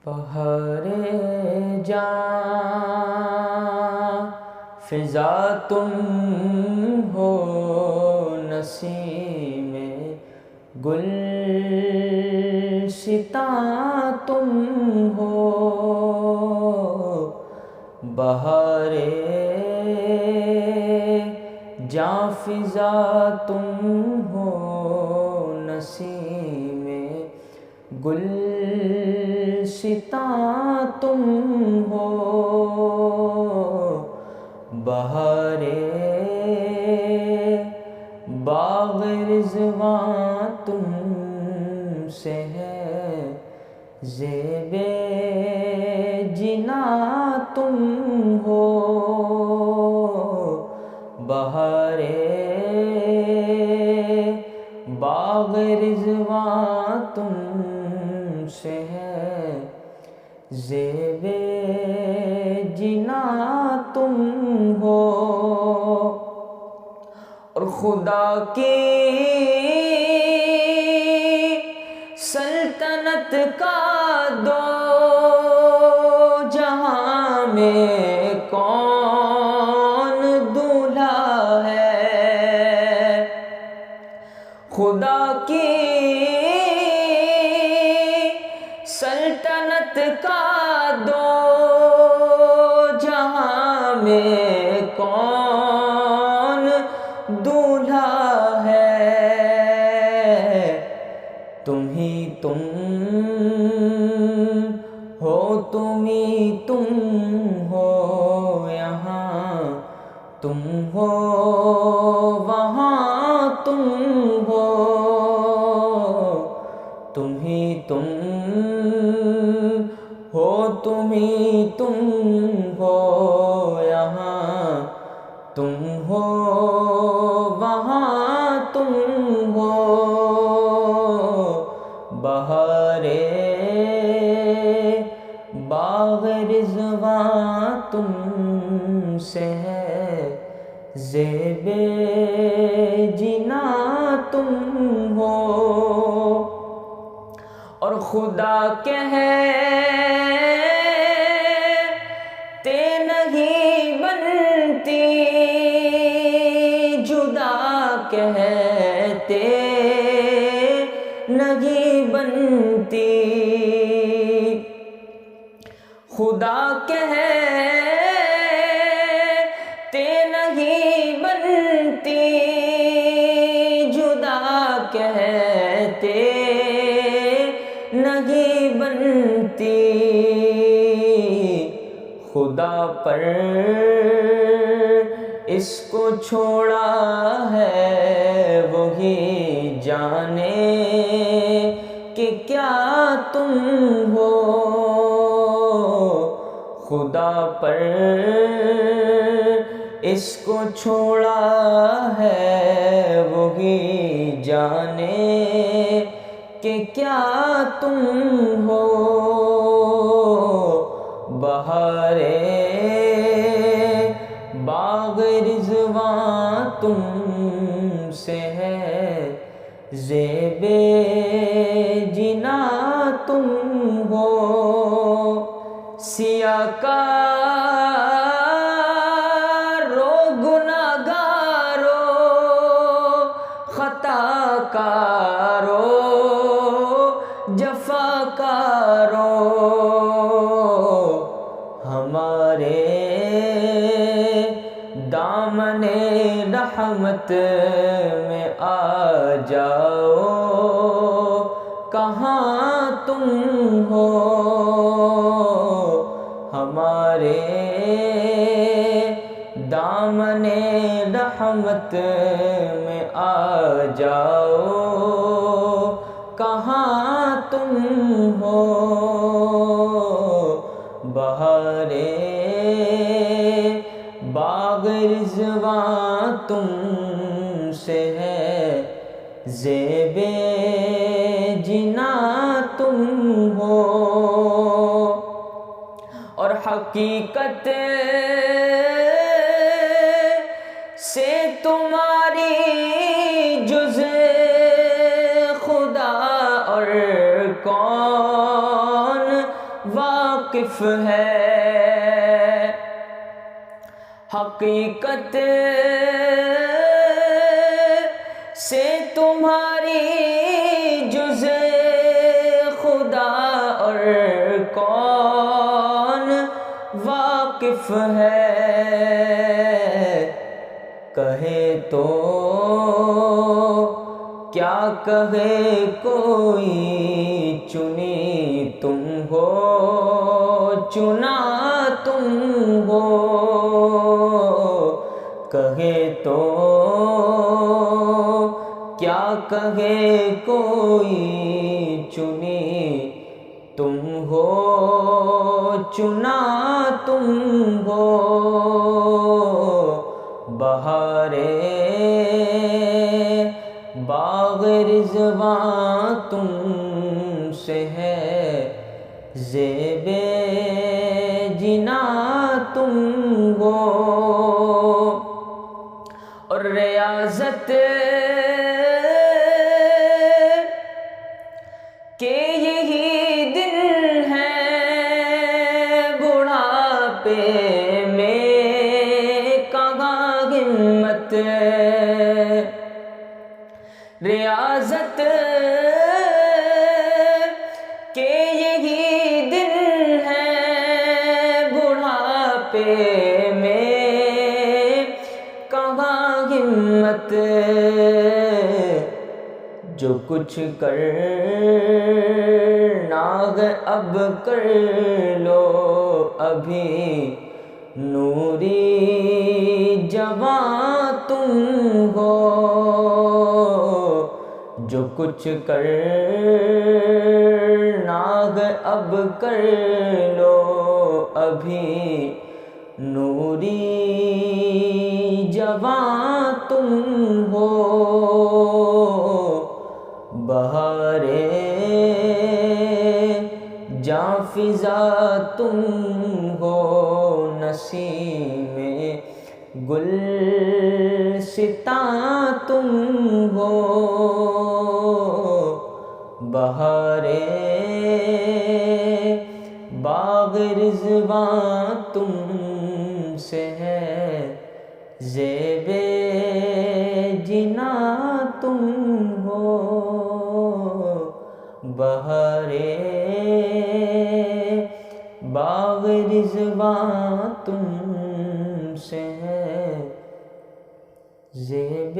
بہار جاں فضا تم ہو، نسیم گلستاں تم ہو، بہار جاں فضا تم ہو، نسیم گلستاں تم ہو، بہار باغ رضوان تم سے ہے، زیب جناں تم ہو، بہار باغ رضوان تم سے ہے، زیب جناں تم ہو، اور خدا کی سلطنت کا دو جہاں میں کون دولہا ہے، خدا کی سلطنت کا دو جہاں میں کون دولہا ہے، تم ہی تم ہو، تم ہی تم ہو، یہاں تم ہو، وہاں تم ہو، تم ہی تم ہو، تم ہی تم ہو، یہاں تم ہو، وہاں تم ہو، بہار باغ رضوان تم سے ہے، زیب جناں تم ہو، اور خدا کہتے نہیں بنتی، جدا کہتے نہیں بنتی، خدا کہتے نہیں بنتی، جدا کہتے نہیں بنتی، خدا پر اس کو چھوڑا ہے، وہی جانے کہ کیا تم ہو، خدا پر اس کو چھوڑا ہے، وہی جانے کہ کیا تم ہو، بہار باغ رضوان تم سے ہے، زیب جناں تم ہو، سیاہ کارو، گناہگارو، خطا کارو، جفاکارو، ہمارے دامن رحمت میں آ جاؤ، کہاں تم ہو، ہمارے دامن رحمت میں آ جاؤ، کہاں تم ہو، بہار باغ رضوان تم سے ہے، زیب جناں تم ہو، اور حقیقت سے تمہاری جز خدا اور کون واقف ہے، حقیقت سے تمہاری جز خدا اور کون واقف ہے؟ کہے تو کیا کہے کوئی، چنی تم ہو چنا تم ہو، کہے تو کیا کہے کوئی، چنی تم ہو چنا تم ہو، بہارے باغ رضوان تم سے ہے، زیب جنا تم ہو، اور ریاضت کہ یہی دن ہے، بڑھاپے میں کہاں ہمت، ریاضت کہ یہی دن ہے، بڑھاپے میں کہاں ہمت، جو کچھ کرنا ہے اب کر لو، ابھی نوری جوان تم ہو، جو کچھ کرنا ہے اب کر لو، ابھی نوری جوان تم ہو، بہارے جاں فضا تم ہو، نسیم گلستاں تم ہو، بہارے باغ رضوان تم سے ہے، زیب جنا تم ہو، بہارے باغ رضوان تم سے ہے، زیب